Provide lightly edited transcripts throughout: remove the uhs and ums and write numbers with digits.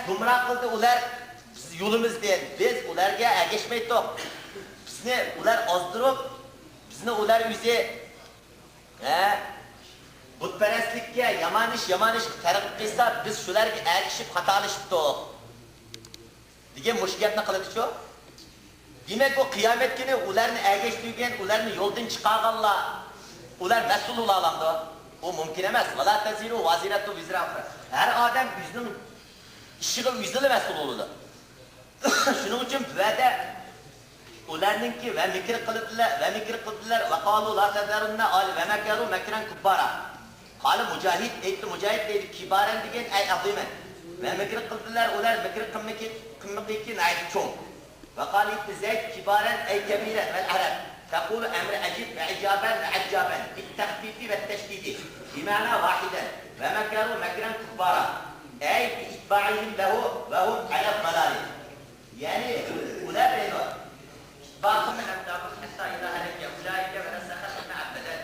gumroh qildi ular yo'limizdan. Biz ularga ergashmaydik. Bizni ular ozdirib, bizni ular o'zi butparastlikka yomon ish targ'ib qilsa, biz shularga ergashib xatolashibdik. degan mush gapni qiladi-ku. Demak, o qiyomat kuni ularni ergashtirgan, ularni yo'ldan chiqarganlar, ular mas'ul bo'lalamdi. O mumkin emas. Vala taziru vaziratu vizra ukhra. Har odam o'zining ishiga o'zi mas'ul bo'ladi. Shuning uchun bu yerda ularningki va mikr qildilar va qalu la tadarunna al va makaru makran kubbara. Qali mujahid deydi kibaran degan ay aziman. Va mikr qildilar, ular mikr qilmaqki nayt cho'ng. Va qali zayd kibaran ay kabira val arab. تقول أمر أجيب عجابا عجابا بالتخفيف والتشديد بمعنى واحدا ومكروا مكرا كبارا أي بإتباعهم له وهم على الضلال يعني أولئك بينهم باقم من أبداهم حتى إذا هلك أولئك ونسخت عبدا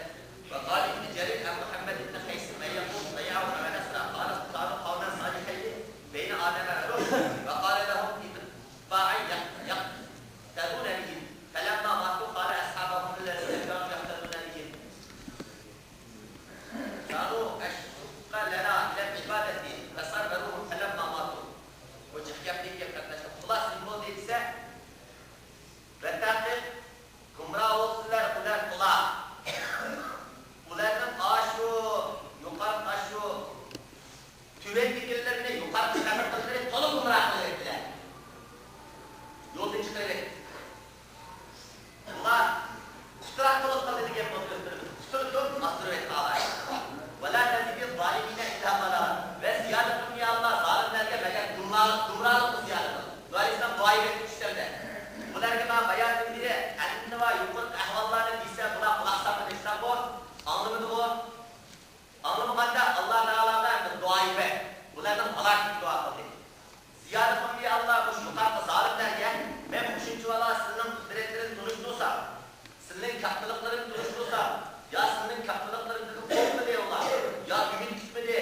وقال ابن جرير عن محمد بن قيس من يقول ضيعوا ونسخ قال صاروا قولا صالحين بين آدم ونوح وقال لهم اتباعي يقتدون بهم فلما ماتوا قال أصحابهم الذين كانوا يقتدون بهم قالوا أشق لنا إلى العبادة فصبروهم فلما ماتوا وجحيم خلاص الموضوع ise Reddettir, kumra olsunlar, ular. Ulardan aşu, yukarı aşu, tüven fikirlerini yukarı çıkarttıkları tolu kumra ettiler. Yoldan çıkarır. Ular, kusturak kılıp kaldı diye bakıyorsunuz. Kusturup astırı etti ağlar. وَلَا تَزِبِيَ ظَالِمِينَ اِلَّا مَلَا Ve ziyadet dünya Allah, zalimlerge mekan kumralık ziyadet. Dolayısıyla duayı etmişler de. Bularga bayon qildi, anni va yuqori ahvollarni desa, bular quloqsam desa bu, anlamadi bu. Anlamaganda Alloh taologa duo ber. Bulardan halok duo qildi. Ziyorat qildi Alloh bu shunaqa zolimlarga, men bu shuncha valla sizning qudratlaringiz tunishtirsa, sizning kattaliklaringiz tunishtirsa, yo sizning kattaliklaringizni qo'ymadi Alloh, yo ümid tutmadi.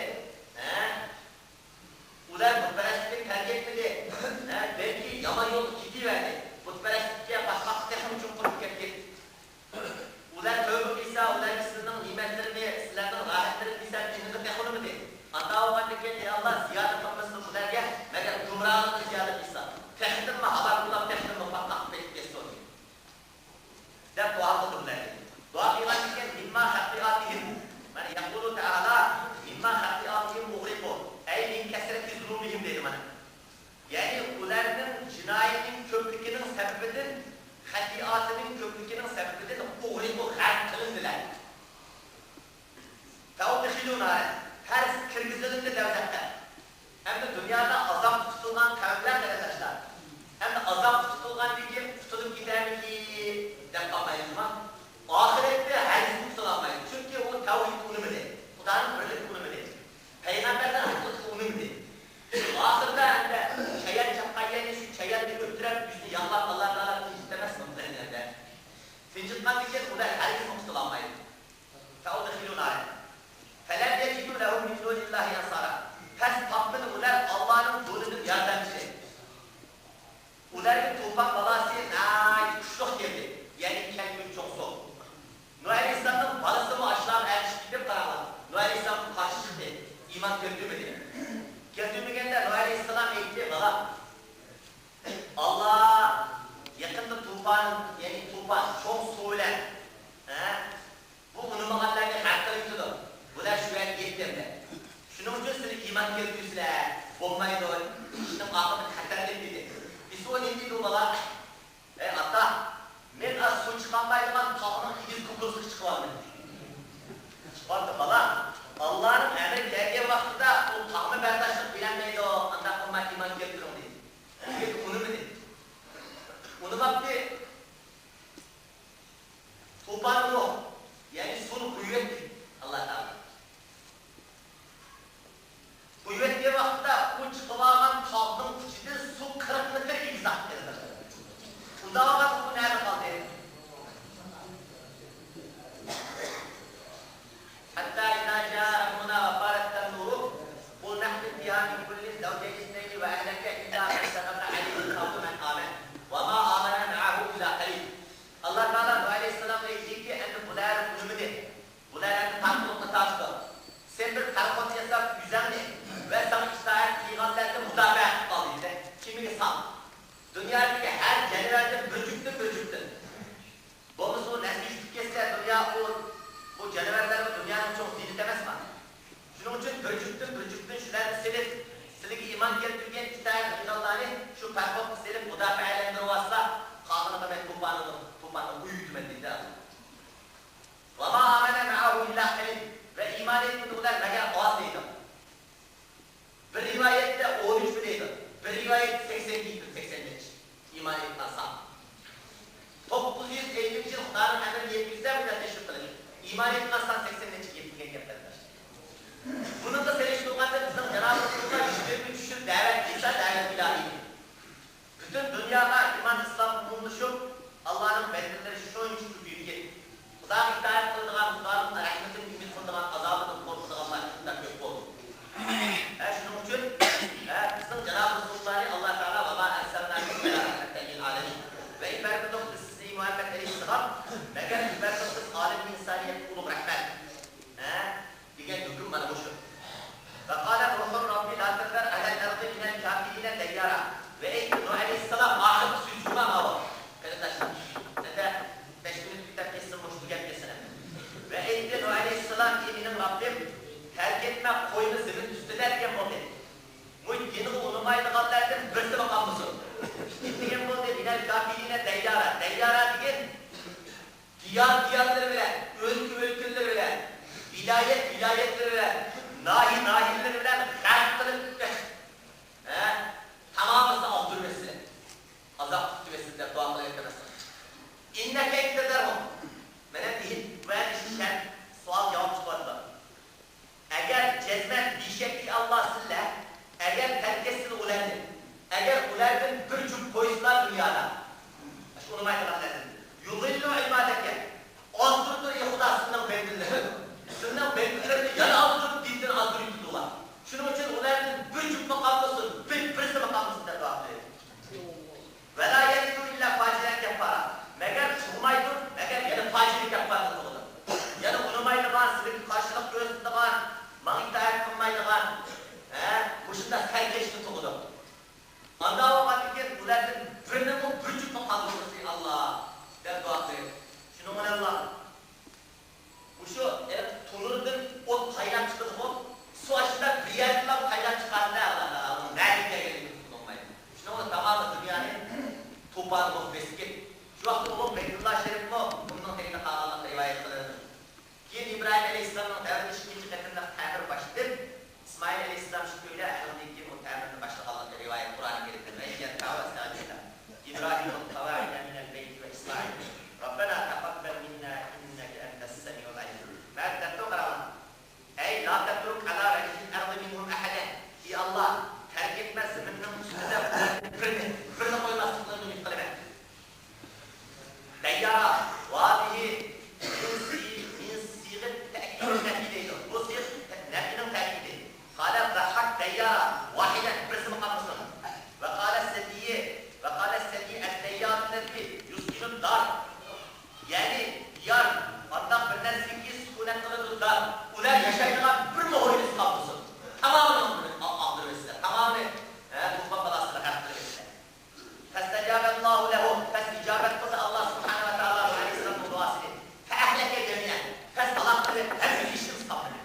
Ular mutparastlik tark etmadi. Belki yomon yo'l ketiverdi. Mutparastlikka boshqa texnik uchun qurib ketdi. Ular tövbe qilsa, ular sizning ne'matlarini, sizlarning rohatlarini bilsa, dinni texnologiyada. Ata-ovandagi Allah ziyorat qilmasin ularga, magar gumrohlikni ziyorat qilsa. Texnikni xabar qilib, texnikni faqat bekitsin. Deb duo qildilar. Duo qilgan imma haqiqatihim. Mana yaqulu Taala imma haqiqatihim mughriqun. Ay min kasrati zulumihim dedi mana. Yani ularning jinoyatining ko'pligining sababidan, xatiyatining ko'pligining sababidan o'g'riqu g'arq qilindilar. Tavbihiluna har kirgizildi davlatda. Hamda dunyoda azob tutilgan qavmlar qaratishlar. Hamda azob tutilgan degim tutulib ketadiki deb qolmaydimi? Oxiratda hech tutulmaydi. Chunki u tavhid unumidi. Xudoning birlik unumidi. Payg'ambarlar haqiqat unumidi. Ahirda anda çayar çapkayani şu çayar bir öptüren üstü yanlar Allah Teala istemez mutlarında. Fincitman diken ular her gün muhtılanmaydı. Feudahilunlar. Felem yecidü lehum min dunillahi ansara. Pes tapmını ular Allah'ın zulünün yardımcısı. Uların tufan balası kuşluk geldi. Yani kendimi çok soğuk. Nuh Aleyhisselam'ın balası mı aşağı erişkide paralı. Nuh Aleyhisselam'ın karşı çıktı. İman gördürmedi. Gördürmegende Nuh Aleyhisselam eğitti bana. Allah yakında tufan çok soğuyla bu unumağanlarını hakkı yutudu. Bunlar şu an getirdi. Şunun için sizi iman gördürsüler. Olmaydı o. Şunun akımın hatırlı dedi. Biz o neydi bu bana? Hatta ben az su çıkanmaydıman kalının yüz kukursuz çıkmadı. Çıkardı bana. Allah'ın emri geldiği vakitte o tahmin berdaşlık bilemeydi o. Anda kılma iman gördürüm dedi. Dedi onu mu dedi? Onu baktı. Tufan o. Yani sunu kuvvetti. Allah Teala. Kuvvetli vakitte o çıkılan kalkın kıçıdır su kırıklıkları gibi zahtırdır. Uzağa bak bu nerede kaldı? حتى إذا جاء أمرنا وقالت النور قل نحمل فيها من كل زوجين اثنين ve ehleke illa men sakata aleyhi kavlu men amen. Ve ma amene ma'ahu illa qalil. Allah Teala Nuh Aleyhisselam'la ilgili ki bular ulumidi. Bular tanrılıkta taştı. Sen bir tarikot yasap güzeldi ve sana istihar peygamberle mutabaa kaldıydı. Kimini sal. Dünyadaki her canavarda böcüktür. Boğuzu nesli kesse dünya bu canavarların dünyanın çok zihni demez mi? Şunun için böcüktür şularını silip siligi iman keltirgen istihar peygamberle şu tarikot silip mutabaa edenleri varsa kanunu kadar tufanı uyudu mendilde. Ve ma amene ma'ahu illa qalil. Ve iman etmediler meğer az değildi. Bir rivayette 13 bineydi. Bir rivayet 82'ydi, 85. İman etmezsen. 950 yıl Kur'an'ın emri 700'den bile teşvik kılınır. İman etmezsen 80'den çıkıp getirdiler. Bunun da seleştuğunda bizim Cenab-ı Allah'a düşür davet ise davet ilahi. Bütün dünyada iman İslam bulunuşup Allah'ın belirleri şunun için büyük. Kudam itaat kıldığın, Kudam'ın rahmetin ümit kıldığın, azabının korkuduğun Allah'ın kök oldu. Şunun için bizim Cenab-ı Sultanı Allah Teala ve ma enselna kutbela rahmetten alemin. Ve ibaretin kıssi Muhammed Aleyhisselam meğer ibaretin kıs alim insaniyet kulub rahmet. Diyen hüküm bana bu şu. Ve kâle ruhur Rabbi la tefer alel erdi minel kafirine deyyara. Ve ey Nuh Aleyhisselam ahir sücuma mava. Kardeşler, ve ey Nuh Aleyhisselam eminim Rabbim terk etme koyunu zemin üstü derken bu dedi. Muhtemelen ulumaydı kallardım birisi bakan mısın? Diyen bu dedi. Minel kafirine deyyara. Deyyara diyen diyarları bilen, ülküleri bilen, vilayetleri bilen, nahilleri bilen, kârtları bilen. Tamamısı aldırması. Azap tutuvesinden doğamda yakınası. İnneke ektedarhum. Mene değil, ben işten sual cevap çıkardı. Eğer cezmet bir şekli Allah sille, eğer terkesin ulerdi, eğer ulerden bir cüp koysunlar dünyada, şu onu maydalar dedim. Yudillu ibadeke, azdurdur Yahuda sından bendirleri. Sından bendirlerini yana aldırıp dinden aldırıp tutuyorlar. Şunun için ulerden bir cüp makamlısın, birisi makamlısın der Rabbi. Velayetü illa facilen kefara. Meğer şumaydır, meğer yani facilik yapardı olur. Yani unumaydıgan, silik karşılık göğsündügan, mağitayet kılmaydıgan, kuşunda serkeşli tuğdu. Anda o vakitken ulardan birinin bu büyük makamlısı Allah der dua koyuyor. Şunu bana Allah. Bu şu, tulurdur, o kaynak çıkıdı bu. Su aşında bir yerden kaynak çıkardı Allah. Nerede geliyor tutulmaydı. Şunu bana tamamı dünyanın tuğbanı bu vesket. Şu vakti oğlum Beytullah Şerif mi? Bunun teknik ağırlıkla rivayet kılınır. Yine İbrahim Aleyhisselam'ın devlet işinci katında tamir başladı. İsmail Aleyhisselam şu köyde ahırdaki o tamirin başlığı Allah'ta rivayet Kur'an-ı Kerim'de. Ve eyyet kâve sâcıyla. İbrahim'un kavâine minel beyti ve İsmail. Rabbena teqabbel minna inneke entes semiyul alim. Mertebte o karavan. Ey la tetruk ala vecihil erdi minhum ahaden. Ki Allah terk etmez zımının üstüne birini koymazlıklarını ümit kıleme. Deyyara vâdihi min siğet te'kidin nefideydi. Bu siğet nefinin te'kidi. Kâle rahak deyyara vahiden birisi makamısın. Ve kâle sediyye el-deyyarın nefi yuskinin dar. Yani diyar Allah birden zikri sükunet kılıdır dar. Ular yaşaydılar bir muhuriz kapısın. Tamamını aldırmışlar. Tamamını Mustafa Balası'na karakterlemişler. Festecabellâhu lehum. Festecabet kızı Allah subhanahu ve teala Aleyhisselam'ın duasını. Feehleke cemiyen. Festalaktırı hepsi işimiz kapını.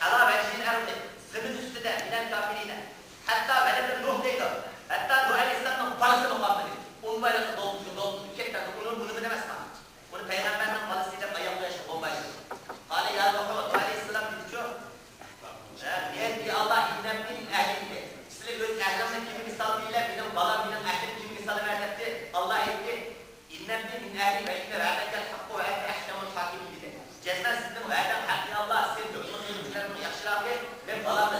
Allah vecihil erdi. Zemin üstüde bilen kafirine. Hatta velebin ruh deydi. Hatta Nuh Aleyhisselam'ın parası mukammeli. Ummayla dolmuş. Kekten bunu bilemez mi? Bunu Peygamber'den balısıyla ayaklı yaşa bombayla. Hâle ya Nuh Aleyhisselam dedi ki diyen ki Allah innem bil ehlinde. Size göz ehlemle kimi misal değiller, benim balam, benim ehlim kimi misalı verdetti. Allah etti. İnnem bil min ehli ve inne verdekel hakkı ve ente ehlemul hakimin dedi. Cezmen sizin o ehlen hakkı Allah, sizin dökümün yürüyüşlerini yakşılar ve balam ve